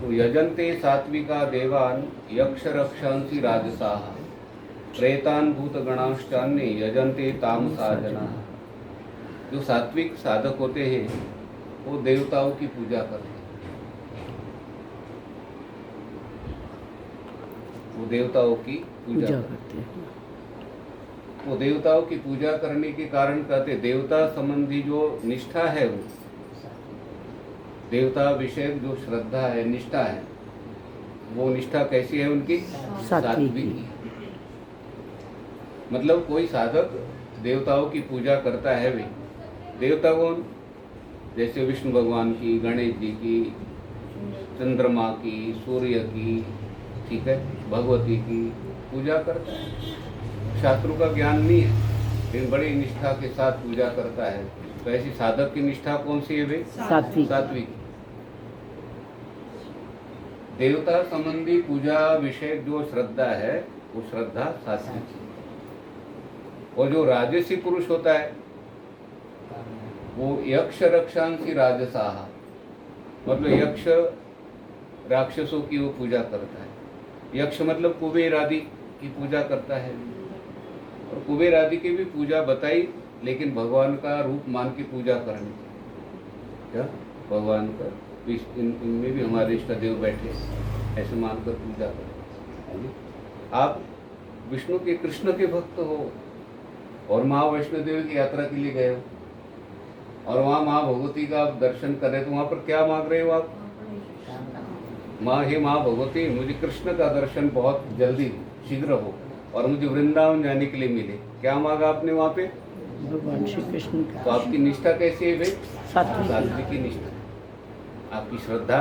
तो यजन्ते सात्विका देवान यक्ष रक्षांसि राजसाः प्रेतान भूत गणांश्चान्ये यजन्ते तामसा जनाः। जो सात्विक साधक होते हैं वो देवताओं की पूजा करते हैं। वो देवताओं की पूजा करते हैं। वो देवताओं की पूजा करने के कारण कहते देवता संबंधी जो निष्ठा है, वो देवता विषय जो श्रद्धा है, निष्ठा है, वो निष्ठा कैसी है उनकी? सात्विक। मतलब कोई साधक देवताओं की पूजा करता है भी। देवता कौन? जैसे विष्णु भगवान की, गणेश जी की, चंद्रमा की, सूर्य की, ठीक है, भगवती की पूजा करता है। शास्त्रों का ज्ञान नहीं है लेकिन बड़ी निष्ठा के साथ पूजा करता है। तो ऐसी साधक की निष्ठा कौन सी है भाई? सात्विक। देवता संबंधी पूजा विषय जो श्रद्धा है वो श्रद्धा सात्विक। और जो राजसी पुरुष होता है वो यक्ष रक्षांसि राजसाः, मतलब यक्ष राक्षसों की वो पूजा करता है। यक्ष मतलब कुबेर आदि की पूजा करता है। और कुबेर आदि की भी पूजा बताई, लेकिन भगवान का रूप मान की पूजा करनी। क्या भगवान का इनमें भी हमारे इष्ट देव बैठे, ऐसे मानकर पूजा करें। आप विष्णु के, कृष्ण के भक्त हो और माँ वैष्णो देवी की यात्रा के लिए गए हो और वहाँ माँ भगवती का आप दर्शन कर रहे, तो वहाँ पर क्या मांग रहे हो आप? माँ, हे माँ भगवती, मुझे कृष्ण का दर्शन बहुत जल्दी शीघ्र हो और मुझे वृंदावन जाने के लिए मिले। क्या मांगा आपने वहाँ पे? भगवान श्री कृष्ण का। तो आपकी निष्ठा कैसी है भाई? सात्विक की निष्ठा, आपकी श्रद्धा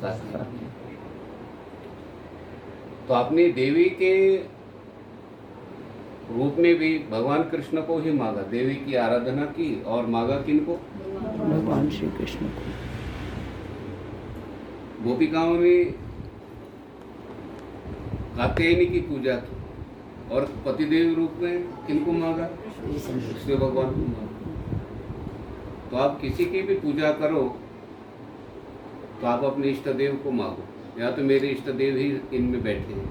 सात्विक। तो आपने देवी के रूप में भी भगवान कृष्ण को ही मांगा, देवी की आराधना की। और मांगा किनको? भगवान श्री कृष्ण को। गोपिकाओं ने कात्यायनी की पूजा की और पतिदेव रूप में किनको मांगा? कृष्ण भगवान को मांगा। तो आप किसी की भी पूजा करो तो आप अपने इष्ट देव को मांगो, या तो मेरे इष्ट देव ही इनमें बैठे हैं।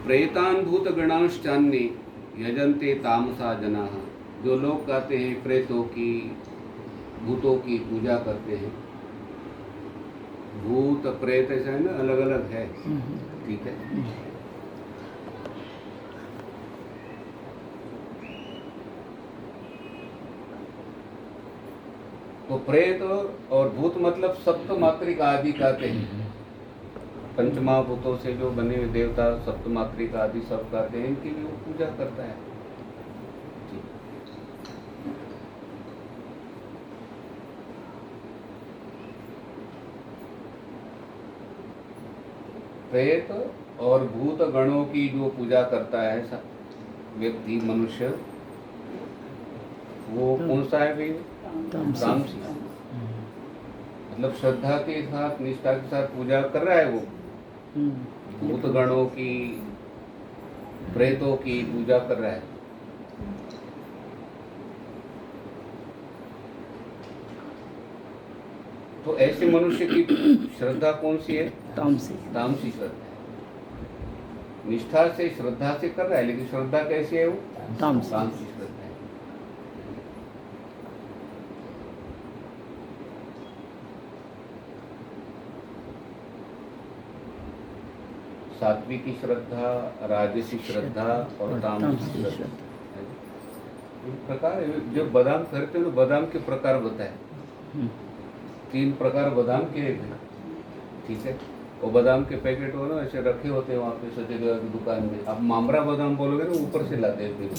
प्रेतान भूत गणांश्चान्ये यजन्ते तामसा जनाः। जो लोग कहते हैं प्रेतों की, भूतों की पूजा करते हैं। भूत प्रेत ऐसा है ना, अलग अलग है, ठीक है। तो प्रेत और भूत मतलब सप्तमात्रिक आदि कहते हैं। पंचमहाभूतों से जो बने हुए देवता सप्तमात्रिक आदि सब कहते हैं, इनकी भी वो पूजा करता है। प्रेत और भूत गणों की जो पूजा करता है व्यक्ति, मनुष्य, वो कौन सा है भाई? तामसी। मतलब श्रद्धा के साथ, निष्ठा के साथ पूजा कर रहा है वो। भूत गणों की, प्रेतों की पूजा कर रहा है। तो ऐसे मनुष्य की श्रद्धा कौन सी है? तामसी श्रद्धा है। निष्ठा से, श्रद्धा से कर रहा है, लेकिन श्रद्धा कैसी है वो? तामसी श्रद्धा है। सात्विकी श्रद्धा, राजसी श्रद्धा और तामसी श्रद्धा। प्रकार है। जब बादाम खरीदते हैं तो बादाम के प्रकार बताए। 3 प्रकार बादाम के हैं, ठीक है। वो बादाम के पैकेट हो ना ऐसे रखे होते हैं वहाँ पे सचेदेवा की दुकान में। आप मामरा बादाम बोलोगे ना, ऊपर से लाते हैं, फिर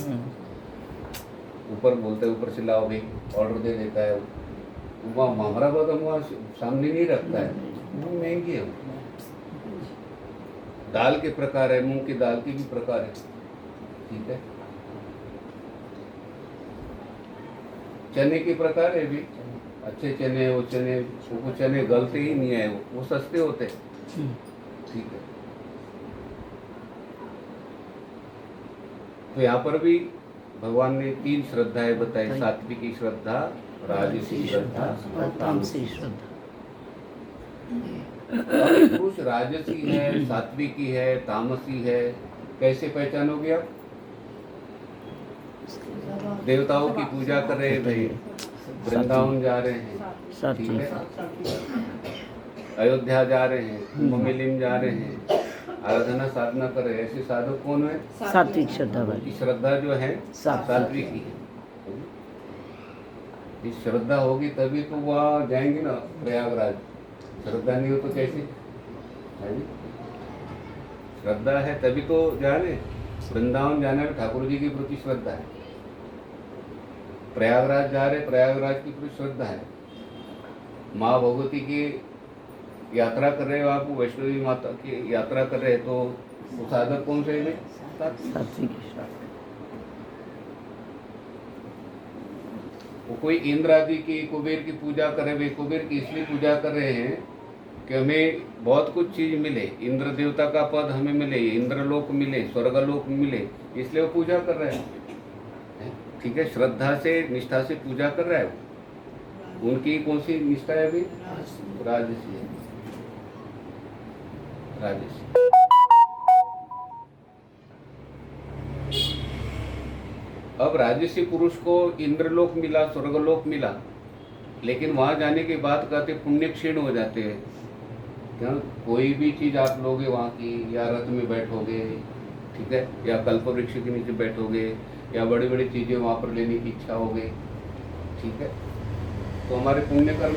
ऊपर बोलते हैं, ऊपर से लाओ भाई, ऑर्डर दे देता है। वहाँ मामरा बादाम वहाँ सामने नहीं रखता है, वो महंगी है। दाल के प्रकार है, मूंग की दाल के भी प्रकार है, ठीक है। चने के प्रकार है भी, अच्छे चने, वो चने गलते ही नहीं है, वो सस्ते होते हैं, ठीक है। तो यहाँ पर भी भगवान ने 3 श्रद्धाएं बताई, सात्विकी श्रद्धा, राजसी श्रद्धा और तामसी श्रद्धा। अब पुरुष राजसी है, सात्विकी है, तामसी है, कैसे पहचानोगे आप? देवताओं की पूजा कर रहे हैं भाई, वृंदावन जा रहे हैं, ठीक सात्विक। है, अयोध्या जा रहे हैं, कुंभ मेले में जा रहे हैं, आराधना साधना कर रहे हैं, ऐसे साधक कौन है? सात्विक श्रद्धा वाली। उनकी श्रद्धा जो है सात्विकी है। इस श्रद्धा होगी तभी तो वहाँ जाएंगे ना प्रयागराज। श्रद्धा नहीं हो तो कैसे? है जी? श्रद्धा है तभी तो जाने। वृंदावन जाने में ठाकुर जी के प्रति श्रद्धा है, प्रयागराज जा रहे, प्रयागराज की प्रति श्रद्धा है, माँ भगवती की यात्रा कर रहे हो आप, वैष्णवी माता की यात्रा कर रहे हैं, तो वो साधक कौन से हैं? सात्विक श्रद्धा। वो कोई इंद्र आदि की, कुबेर की पूजा कर रहे हैं, कुबेर की इसलिए पूजा कर रहे हैं कि हमें बहुत कुछ चीज मिले, इंद्र देवता का पद हमें मिले, इंद्रलोक मिले, स्वर्गलोक मिले, इसलिए वो पूजा कर रहे हैं। ठीक है, श्रद्धा से निष्ठा से पूजा कर रहा है वो। उनकी कौन सी निष्ठा है अभी? राजसी है, राजसी। अब राजसी पुरुष को इंद्रलोक मिला, स्वर्गलोक मिला, लेकिन वहां जाने के बाद कहते पुण्य क्षीण हो जाते हैं। क्या कोई भी चीज आप लोगे वहां की, या रथ में बैठोगे, ठीक है, या कल्प वृक्ष के नीचे बैठोगे, या बड़ी बड़ी चीजें वहां पर लेने की इच्छा हो गई, ठीक है, तो हमारे पुण्य कर्म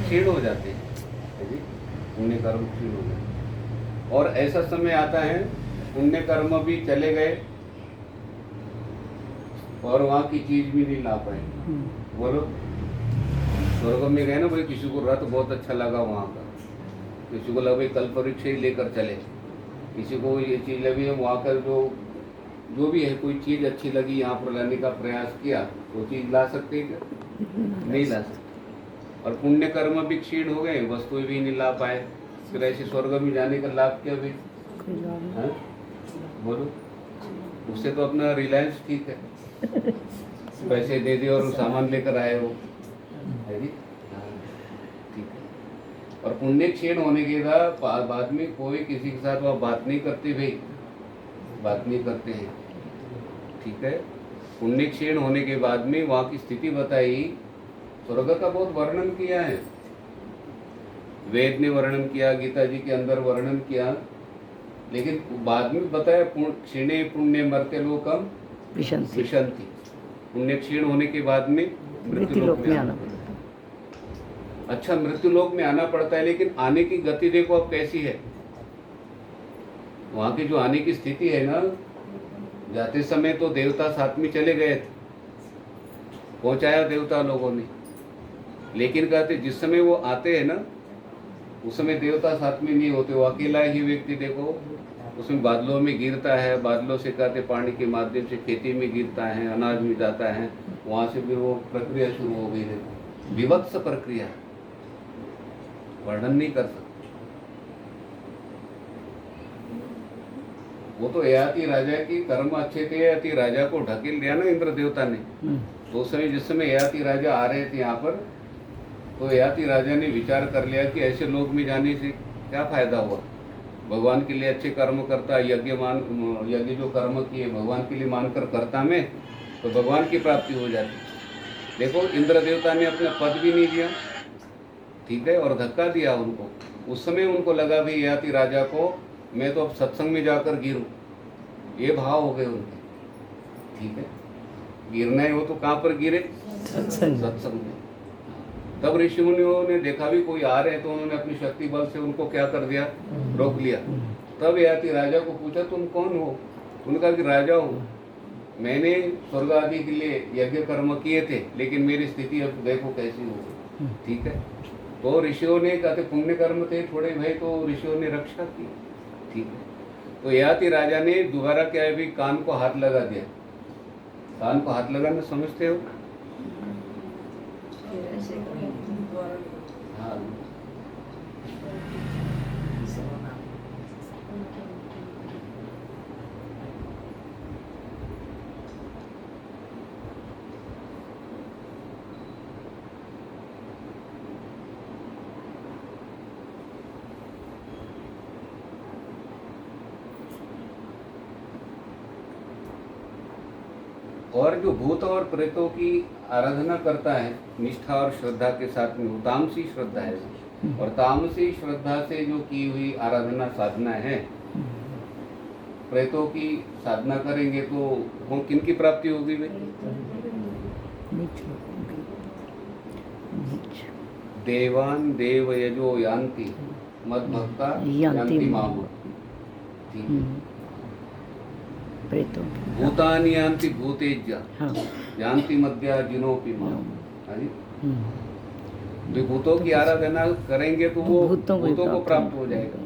क्षीण हो जाते हैं, पुण्य कर्म क्षीण हो जाते हैं। और ऐसा समय आता है पुण्य कर्म भी चले गए और वहाँ की चीज भी नहीं ला पाए। बोलो, स्वर्ग में गए ना भाई, किसी को रथ बहुत अच्छा लगा वहाँ का, किसी को लगा भाई कल्प वृक्ष ही लेकर चले, किसी को ये चीज लगी, वहाँ का जो भी है कोई चीज अच्छी लगी, यहाँ पर लाने का प्रयास किया, वो चीज ला सकते क्या? नहीं ला सकते। और पुण्य कर्म भी क्षीण हो गए, वस्तुएं भी नहीं ला पाए, फिर ऐसे स्वर्ग में जाने का लाभ क्या भाई? बोलो, उससे तो अपना रिलायंस ठीक है, पैसे दे दिए और सामान लेकर आए हो, है जी? ठीक है। और पुण्य क्षीण होने के बाद में कोई किसी के साथ वह बात नहीं करते भाई, बात नहीं करते हैं, ठीक है। पुण्य क्षीण होने के बाद में वहाँ की स्थिति बताई, स्वर्ग का बहुत वर्णन किया है, वेद ने वर्णन किया, गीता जी के अंदर वर्णन किया, लेकिन बाद में बताया क्षीणे पुण्य मर्त्य लोकम विशंति। पुण्य क्षीण होने के बाद में मृत्यु लोक में आना पड़ता है। अच्छा, मृत्यु लोक में आना पड़ता है, लेकिन आने की गति देखो अब कैसी है। वहां की जो आने की स्थिति है ना, जाते समय तो देवता साथ में चले गए थे, पहुंचाया देवता लोगों ने, लेकिन कहते जिस समय वो आते हैं ना, उस समय देवता साथ में नहीं होते, वो अकेला ही व्यक्ति देखो उसमें बादलों में गिरता है, बादलों से कहते पानी के माध्यम से खेती में गिरता है, अनाज में जाता है, वहां से फिर वो प्रक्रिया शुरू हो गई, देखो विभत्स प्रक्रिया, वर्णन नहीं कर सकते। वो तो ययाति राजा की कर्म अच्छे थे, ययाति राजा को ढकेल दिया ना इंद्र देवता ने, तो उस समय जिस समय ययाति राजा आ रहे थे यहाँ पर, तो ययाति राजा ने विचार कर लिया कि ऐसे लोग में जाने से क्या फायदा हुआ, भगवान के लिए अच्छे कर्म करता, यज्ञ जो कर्म किए भगवान के लिए मानकर करता मैं, तो भगवान की प्राप्ति हो जाती। देखो इंद्र देवता ने अपना पद भी नहीं दिया, ठीक है, और धक्का दिया उनको। उस समय उनको लगा भी ययाति राजा को मैं तो अब सत्संग में जाकर गिरूं, ये भाव हो गए उनके, ठीक है, गिरना ही हो तो कहाँ पर गिरे? सत्संग में। तब ऋषि मुनियों ने देखा भी कोई आ रहे हैं, तो उन्होंने अपनी शक्ति बल से उनको क्या कर दिया? रोक लिया। तब ययाति राजा को पूछा तुम कौन हो? उन्होंने कहा कि राजा हूँ, मैंने स्वर्ग आदि के लिए यज्ञ कर्म किए थे, लेकिन मेरी स्थिति अब देखो कैसी हो गई, ठीक है। तो ऋषियों ने कहते पुण्य कर्म थे थोड़े भाई, तो ऋषियों ने रक्षा की, ठीक है। तो ययाति राजा ने दोबारा क्या है भी कान को हाथ लगा दिया। कान को हाथ लगाना समझते हो? हाँ, और जो भूत और प्रेतों की आराधना करता है निष्ठा और श्रद्धा के साथ में, वो तामसी श्रद्धा है। और तामसी श्रद्धा से जो की हुई आराधना साधना है, प्रेतों की साधना करेंगे तो वो किनकी प्राप्ति होगी भाई? नीच लोगों की, नीच देवान देव यजो यान्ति मद भक्ता यान्ति माम। ठीक है। प्रेतों की, भूतानि यान्ति भूतेज्य हाँ, यान्ति मद्या जिनोपि माम। हाँ जी। हम्म, तो भूतों की आराधना करेंगे तो वो भूतों को प्राप्त हो जाएगा।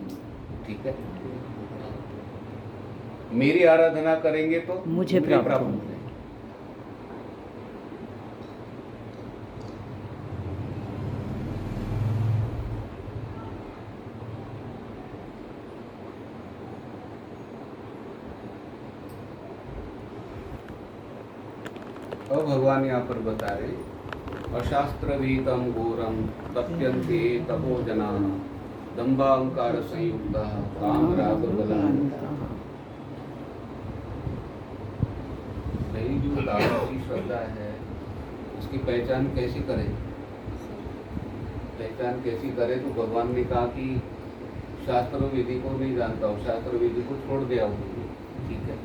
ठीक है। मेरी आराधना करेंगे तो मुझे प्राप्त हो होगा। जाएगा। अब भगवान यहाँ पर बता रहे, अशास्त्र वीतम घोरम तप्यन्ते तपो जना दंभांकार संयुक्त काम राग बलान। नहीं, जो तामसी श्रद्धा है उसकी पहचान कैसे करें? पहचान कैसी करें? तो भगवान ने कहा कि शास्त्र विधि को नहीं जानता हो, शास्त्र विधि को छोड़ दिया हो। ठीक है।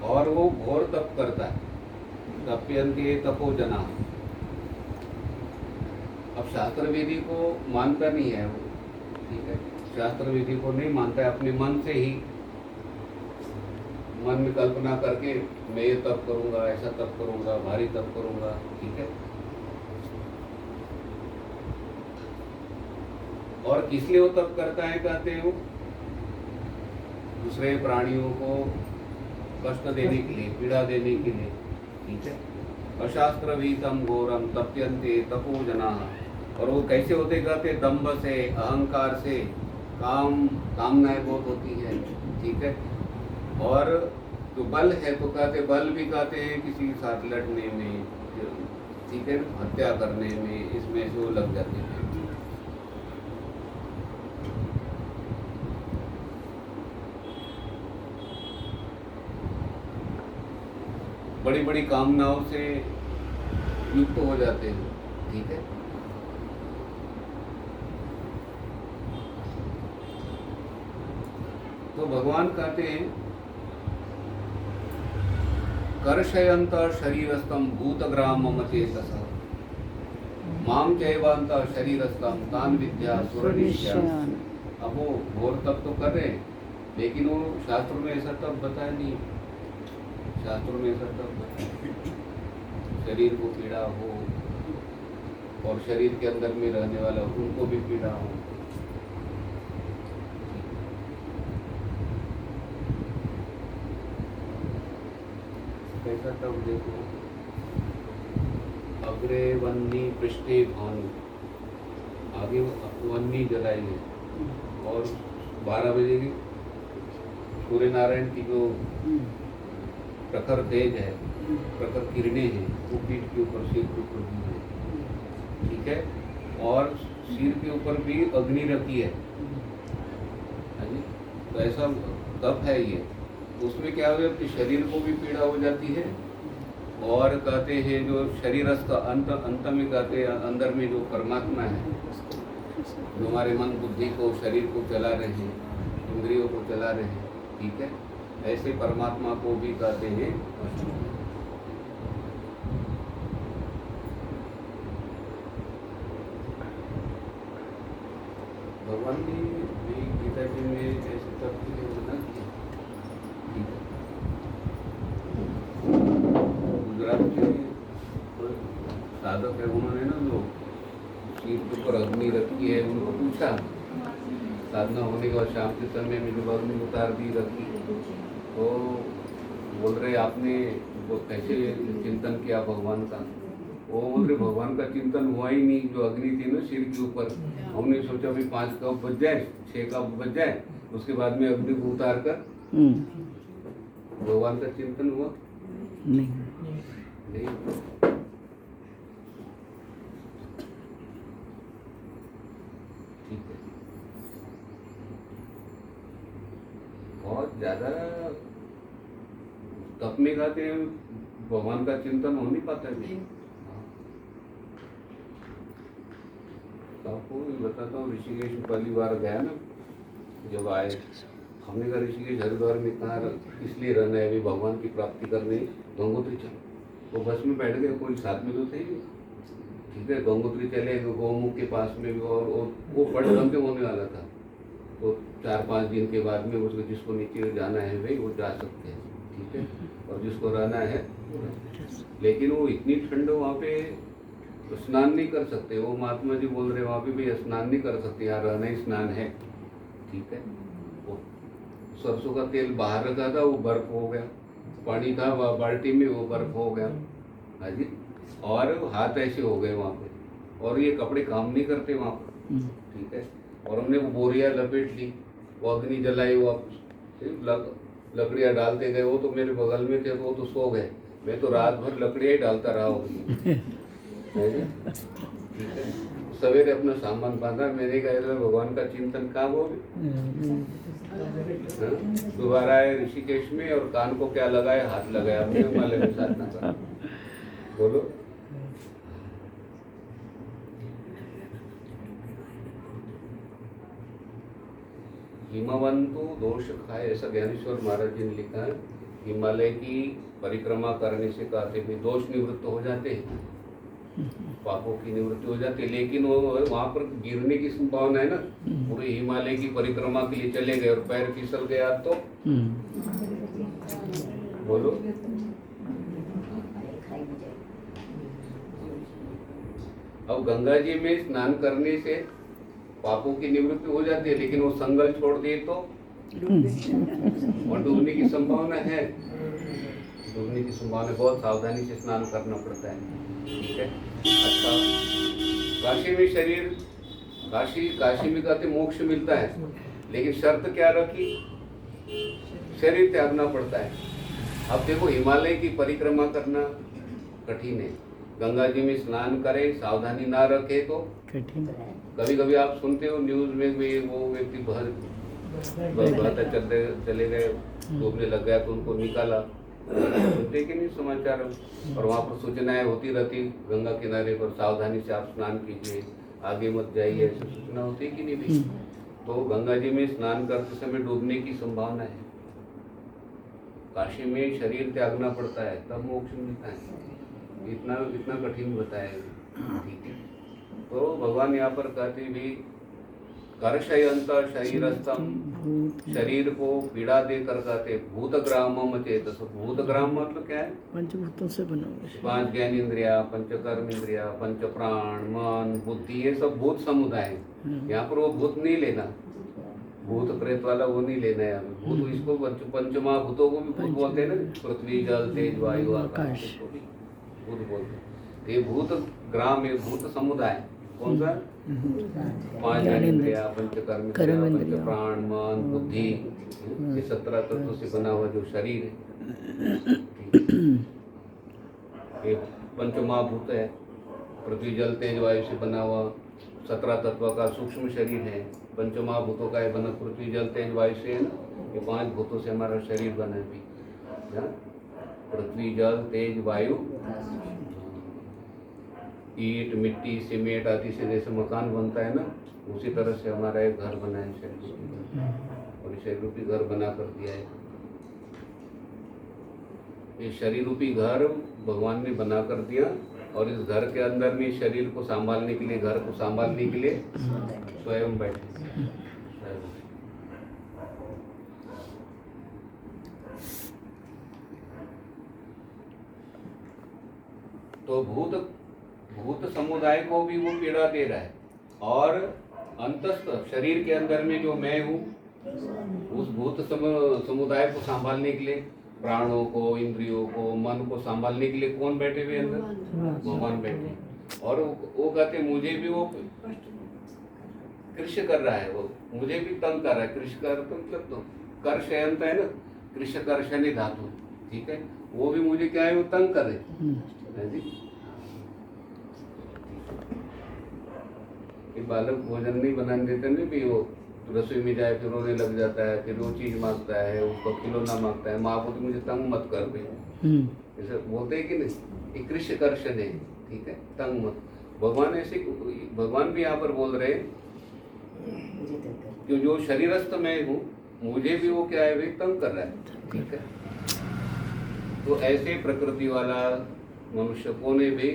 और वो घोर तप करता है, तप्यन्ते तपो जना। अब शास्त्र विधि को मानता नहीं है वो। ठीक है। शास्त्र विधि को नहीं मानता है, अपने मन से ही मन में कल्पना करके मैं ये तप करूंगा, ऐसा तप करूंगा, भारी तप करूंगा। ठीक है। और किस लिए वो तप करता है? कहते हैं वो दूसरे प्राणियों को कष्ट देने के लिए, पीड़ा देने के लिए। ठीक है। अशास्त्र वीतम घोरम तप्यन्ते तपो जना। और वो कैसे होते? कहते दंभ से, अहंकार से, कामनाएं बहुत होती है। ठीक है। और जो बल है तो कहते बल भी कहते हैं किसी के साथ लड़ने में, ठीक है, हत्या करने में, इसमें से वो लग जाते हैं। बड़ी बड़ी कामनाओं से युक्त हो जाते हैं। ठीक है। तो भगवान कहते हैं कर्षयंत शरीरस्थम भूतग्राम मम चेतस माम चैवांत शरीरस्थम तान विद्या सुरनिश्चयान। अब वो घोर तप तो कर रहे हैं, लेकिन वो शास्त्रों में ऐसा तप बताया नहीं। शास्त्रों में ऐसा तप बताया, शरीर को पीड़ा हो और शरीर के अंदर में रहने वाला उनको भी पीड़ा हो। कैसा तब देखो, अग्रे वन्नी पृष्ठे भानु, आगे वन्नी जलाई है और 12 बजे की सूर्य नारायण की जो प्रखर तेज है, प्रखर किरणें हैं, वो पीठ के ऊपर, सिर के ऊपर भी है। ठीक है। और सिर के ऊपर भी अग्नि रखी है। हाँ जी। तो ऐसा तप है ये। उसमें क्या हो जाती है? शरीर को भी पीड़ा हो जाती है। और कहते हैं जो शरीरस्थ अंत में कहते हैं अंदर में जो परमात्मा है, जो हमारे मन बुद्धि को, शरीर को चला रहे हैं, इंद्रियों को चला रहे हैं। ठीक है। ऐसे परमात्मा को भी कहते हैं भगवान ने भी गीता जी में ऐसे तप के लिए मना किया। ठीक है। गुजरात के कोई साधक है, उन्होंने ना जो सिर के ऊपर अग्नि रखी है, उनको पूछा साधना होने के बाद शाम के समय में जब अग्नि उतार दी रखी, तो बोल रहे आपने वो कैसे चिंतन किया भगवान का? वो बोल रहे भगवान का चिंतन हुआ ही नहीं। जो अग्नि थी ना सिर के ऊपर, हमने सोचा भी 5 कप बच जाए, 6 कप बच जाए, उसके बाद में अग्नि को उतार कर भगवान का चिंतन हुआ नहीं। ठीक है। बहुत ज़्यादा तप में गाते हैं भगवान का चिंतन हो नहीं पाता है। आपको भी बताता हूँ, ऋषिकेश में पहली बार गया ना, जब आए हमने कहा ऋषिकेश हरिद्वार में कहाँ इसलिए रहना है, अभी भगवान की प्राप्ति करनी, गंगोत्री चलो। वो बस में बैठ गए, कोई साथ में तो थे ही, ठीक है, गंगोत्री चले, गौमुख के पास में भी, और वो बड़े लंबे होने वाला था, तो 4-5 दिन के बाद में उसको जिसको नीचे जाना है भाई वो जा सकते हैं, ठीक है, और जिसको रहना है वो रहे। लेकिन वो इतनी ठंड वहाँ पे स्नान नहीं कर सकते, वो महात्मा जी बोल रहे वहाँ पे भी स्नान नहीं कर सकते, यहाँ रहना ही स्नान है, ठीक है। वो सरसों का तेल बाहर रखा था, वो बर्फ हो गया, पानी था बाल्टी में, वो बर्फ हो गया, हाँ जी, और हाथ ऐसे हो गए वहाँ पे, और ये कपड़े काम नहीं करते वहाँ पर, ठीक है। और हमने वो बोरियां लपेट ली, वो अग्नि जलाई, वो लकड़ियाँ डालते गए, वो तो मेरे बगल में थे, वो तो सो गए, मैं तो रात भर लकड़ियाँ ही डालता रहा होगी, ठीक है। सवेरे अपना सामान बांधा, मैंने कहा भगवान का चिंतन कहाँ वो भी, दोबारा आए ऋषिकेश में, और कान को क्या लगाए, हाथ लगाया, हमने हिमालय में साधना का, बोलो। हिमवंतु दोष खाए, ऐसा ज्ञानेश्वर महाराज जी ने लिखा है। हिमालय की परिक्रमा करने से कहते भी दोष निवृत्त हो जाते हैं, पापों की निवृत्ति हो जाती है, लेकिन वो वहाँ पर गिरने की संभावना है ना, पूरे हिमालय की परिक्रमा के लिए चले गए और पैर फिसल गया तो बोलो। अब गंगा जी में स्नान करने से पापों की निवृत्ति हो जाती है, लेकिन वो संगल छोड़ दिए तो और डूबने की संभावना है, डूबने की संभावना, बहुत सावधानी से स्नान करना पड़ता है, ठीक है। अच्छा, काशी में शरीर, काशी में कहते मोक्ष मिलता है, लेकिन शर्त क्या रखी, शरीर त्यागना पड़ता है। अब देखो हिमालय की परिक्रमा करना कठिन है, गंगा जी में स्नान करे, सावधानी ना रखे तो कठिन। कभी कभी आप सुनते हो न्यूज में भी, वो व्यक्ति बहता चले गए, डूबने लग गया तो उनको निकाला, सुनते कि नहीं समाचार, और वहाँ पर सूचनाएं होती रहती, गंगा किनारे पर सावधानी से आप स्नान कीजिए, आगे मत जाइए, ऐसी सूचना होती कि नहीं भी। तो गंगा जी में स्नान करते समय डूबने की संभावना है, काशी में शरीर त्यागना पड़ता है तब मोक्ष मिलता है, इतना कठिन बताया, ठीक है। तो भगवान यहाँ पर कहते भी कर्षयंत शरीरस्थम, शरीर को पीड़ा देकर कहते भूतग्रामम चेतस। भूतग्राम मतलब क्या है, पंचभूतों से बना हुआ, 5 ज्ञानेंद्रिया, पंचकर्म इंद्रिया, पंच प्राण, मन, बुद्धि, ये सब भूत समुदाय है। यहाँ पर वो भूत नहीं लेना, भूत प्रेत वाला वो नहीं लेना है हमें, भूत इसको पंचमहाभूतों को भी भूत बोलते हैं ना, पृथ्वी जल तेज वायु आकाश को भी भूत बोलते हैं। ये भूत ग्राम है, भूत समुदाय कौन सा, 5 ज्ञानेंद्रिया, पंचकर्म, पंच प्राण, मन, बुद्धि, ये 17 तत्वों से बना हुआ जो शरीर है, ये पंचमहाभूत है, पृथ्वी जल तेज वायु से बना हुआ 17 तत्व का सूक्ष्म शरीर है, पंचमहाभूतों का है बना, पृथ्वी जल तेज वायु से है ना, ये 5 भूतों से हमारा शरीर बना है, पृथ्वी जल तेज वायु, ईट मिट्टी सीमेंट आदि से जैसे मकान बनता है ना, उसी तरह से हमारा एक घर बना है शरीर, और शरीर रूपी घर बना कर दिया है। ये शरीर रूपी घर भगवान ने बना कर दिया, और इस घर के अंदर में शरीर को संभालने के लिए, घर को संभालने के लिए स्वयं बैठे। तो भूत समुदाय को भी वो पीड़ा दे रहा है, और अंतस्थ शरीर के अंदर में जो मैं हूँ, उस भूत समुदाय को संभालने के लिए, प्राणों को, इंद्रियों को, मन को संभालने के लिए कौन बैठे हुए अंदर, भगवान बैठे, और वो कहते मुझे भी वो कृष्य कर रहा है, वो मुझे भी तंग कर रहा है। कृष्य कर मतलब तो कर्षयंत है ना, कृष्य कर्षणी धातु, ठीक है, वो भी मुझे क्या है, वो तंग कर रहे जी। बालक भोजन नहीं बनाने देते नहीं भी, वो रसोई में जाए फिर रोने लग जाता है, फिर वो चीज़ मांगता है, उसको खिलौना मांगता है, माँ बोलती मुझे तंग मत कर भाई, ऐसे बोलते हैं कि नहीं, एक कृष्ण कर्षण है, ठीक है, तंग मत। भगवान ऐसे, भगवान भी यहाँ पर बोल रहे हैं कि जो शरीरस्थ मैं हूँ, मुझे भी वो क्या है भाई, तंग कर रहा है, ठीक है। तो ऐसे प्रकृति वाला मनुष्य कोने भी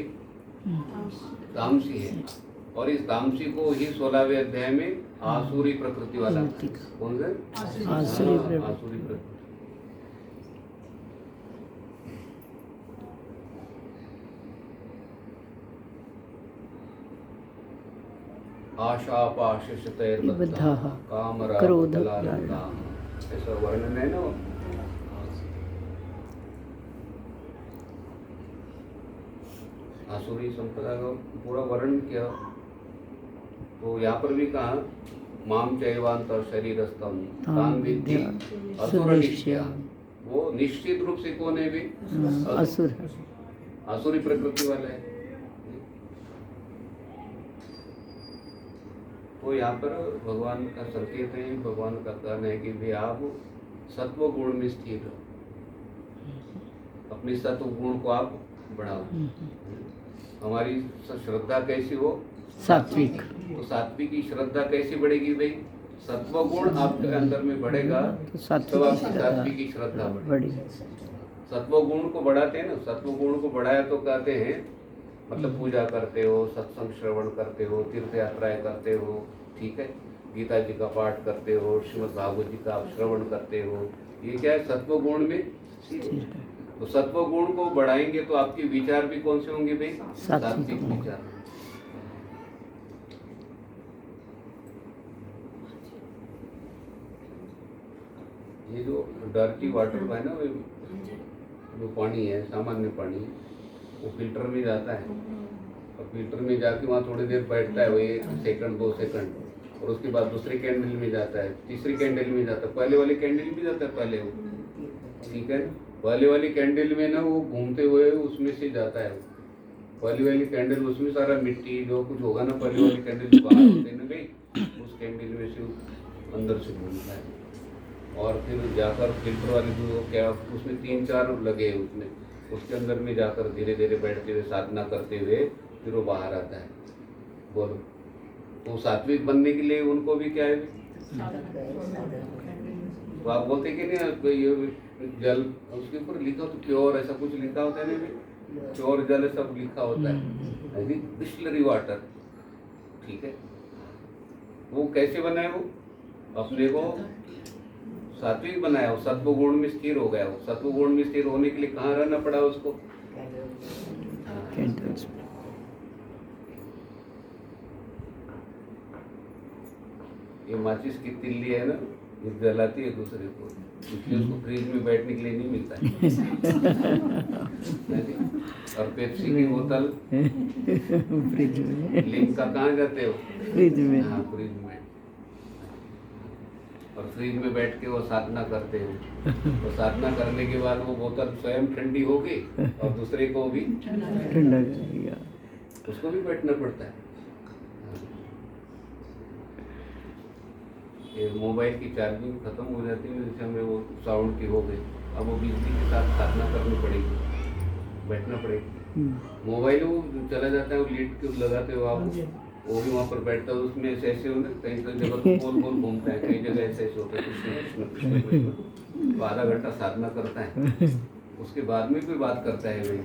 तामसी है, और इस तामसी को ही 16वें अध्याय में आसुरी प्रकृति वाला, कौन से आसुरी प्रकृति। आसुरी प्रकृति। आशापाशशतैर्बद्धाः कामरागफलारताः, ऐसा वर्णन है ना। आसुरी संपदा का पूरा वर्णन किया। तो यहाँ पर भी कहा माम चैवांत शरीरस्थम तान विद्धि असुरनिश्चया, वो निश्चित रूप से कौन है भी, असुर, आसुरी प्रकृति वाला है। तो यहाँ पर भगवान का संकेत है, भगवान का कहना है कि भाई आप सत्व गुण में स्थिर हो, अपनी सत्व गुण को आप बढ़ाओ। हमारी श्रद्धा कैसी हो, सात्विक। तो सात्विक की श्रद्धा कैसी बढ़ेगी भाई, सत्व गुण आपके अंदर में बढ़ेगा तो तो आपकी सात्विक की श्रद्धा बढ़ेगी। सत्व गुण को बढ़ाते हैं ना, सत्व गुण को बढ़ाया तो कहते हैं मतलब पूजा करते हो, सत्संग श्रवण करते हो, तीर्थ यात्राएं करते हो, ठीक है, गीता जी का पाठ करते हो, श्रीमद् भागवत जी का श्रवण करते हो, ये क्या है, सत्व गुण में। तो सत्व गुण को बढ़ाएंगे तो आपके विचार भी कौन से होंगे भाई, सात्विक विचार। ये जो डर्टी वाटर है ना, जो पानी है, सामान्य पानी, वो फिल्टर में जाता है, और फिल्टर में जाके वहाँ थोड़ी देर बैठता है, वो 1 सेकंड 2 सेकंड, और उसके बाद दूसरी कैंडल में जाता है, तीसरी कैंडल में जाता है, पहले वाली कैंडल में जाता है पहले वो, ठीक है। पहले वाली कैंडल में ना वो घूमते हुए उसमें से जाता है, पहले वाली कैंडल उसमें सारा मिट्टी जो कुछ होगा ना, पहले वाली कैंडल बाहर होते ना भाई, उस कैंडल में से अंदर से घूमता है, और फिर जाकर फिल्टर वाले जो क्या उसमें 3-4 लगे हैं उसमें, उसके अंदर में जाकर धीरे धीरे बैठते हुए साधना करते हुए फिर वो बाहर आता है। बोलो, तो सात्विक बनने के लिए उनको भी क्या है, तो आप बोलते कि नहीं ये जल, उसके ऊपर लिखा तो प्योर ऐसा कुछ लिखा होता है ना, प्योर जल सब लिखा होता है, बिस्लरी वाटर, ठीक है। वो कैसे बना है, वो अपने को सात्विक बनाया, वो सत्व गुण में स्थिर हो गया। वो सत्व गुण में स्थिर होने के लिए कहाँ रहना पड़ा उसको, ये माचिस की तिल्ली है ना, ये जलाती है दूसरे को, इसलिए उसको फ्रिज में बैठने के लिए नहीं मिलता है। और पेप्सी की बोतल फ्रिज में, लिम्का कहाँ जाते हो, फ्रिज में, हाँ फ्रिज में, और फ्रिज में बैठ के वो साधना करते हो, तो साधना करने के बाद वो बोतल स्वयं ठंडी होगी और दूसरे को भी ठंडा करेगा, उसको भी बैठना पड़ता है। ये मोबाइल की चार्जिंग खत्म हो जाती है, जैसे हमें वो साउंड की हो गई, अब वो बिजली के साथ साधना करनी पड़ेगी, बैठना पड़ेगी। मोबाइल वो चला जाता है, वो लीड के लगाते हो आप, वो भी वहाँ पर बैठता है, उसमें ऐसे ऐसे हो ना, कहीं जगह तो गोल गोल घूमता है, कई जगह ऐसे ऐसे होता है, कृष्ण कृष्ण कृष्ण कृष्ण, तो आधा घंटा साधना करता है, उसके बाद में कोई बात करता है भाई।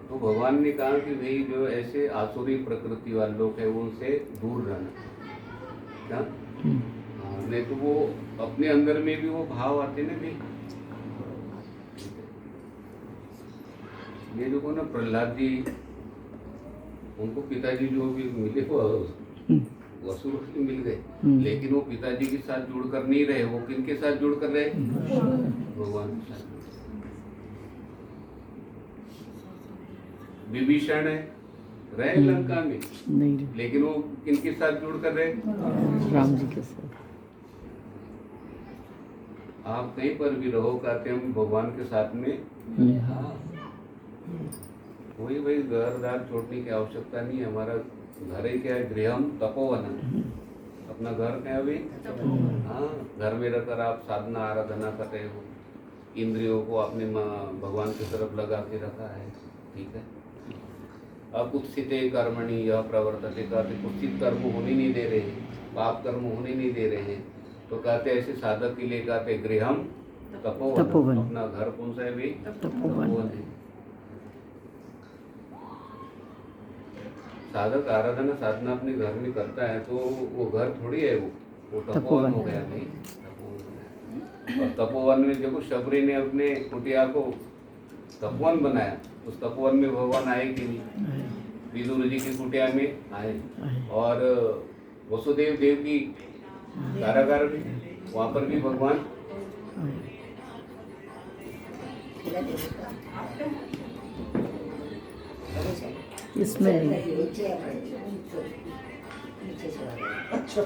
तो भगवान ने कहा कि भाई जो ऐसे आसुरी प्रकृति वाले लोग हैं उनसे दूर रहना, क्या नहीं तो वो अपने अंदर में भी वो भाव आते ना भी। ये जो ना प्रहलाद जी, उनको पिताजी जो भी मिले वो असुर मिल गए, लेकिन वो पिताजी के साथ जुड़कर नहीं रहे, वो किनके साथ जुड़कर रहे, भगवान के साथ। विभीषण है रहे लंका में नहीं, लेकिन वो किनके साथ जुड़कर रहे, राम जी के साथ। आप कहीं पर भी रहो, कहते हम भगवान के साथ में। हाँ, कोई भाई घर दार छोड़ने की आवश्यकता नहीं है। हमारा घर ही क्या है, गृहम तपोवन। अपना घर क्या है भाई? हाँ, घर में रहकर आप साधना आराधना कर रहे हो, इंद्रियों को आपने भगवान की तरफ लगा के रखा है, ठीक है। अब कुत्सित कर्मणि यह प्रवर्तते, कहते कुत्सित कर्म होने नहीं दे रहे हैं, पाप कर्म होने नहीं दे रहे हैं, तो कहते ऐसे साधक के लिए कहते गृहम तपोवन। अपना घर कौन सा है भाई? तपोवन है। साधक आराधना साधना अपने घर में करता है तो वो घर थोड़ी है, वो तपोवन हो गया भाई, तपोवन हो गया। और तपोवन में देखो शबरी ने अपने कुटिया को तपोवन बनाया, उस तपोवन में भगवान आए कि नहीं? विदुर जी की कुटिया में आए, और वसुदेव देव की कारागार में, वहाँ पर भी भगवान। इसमें अच्छा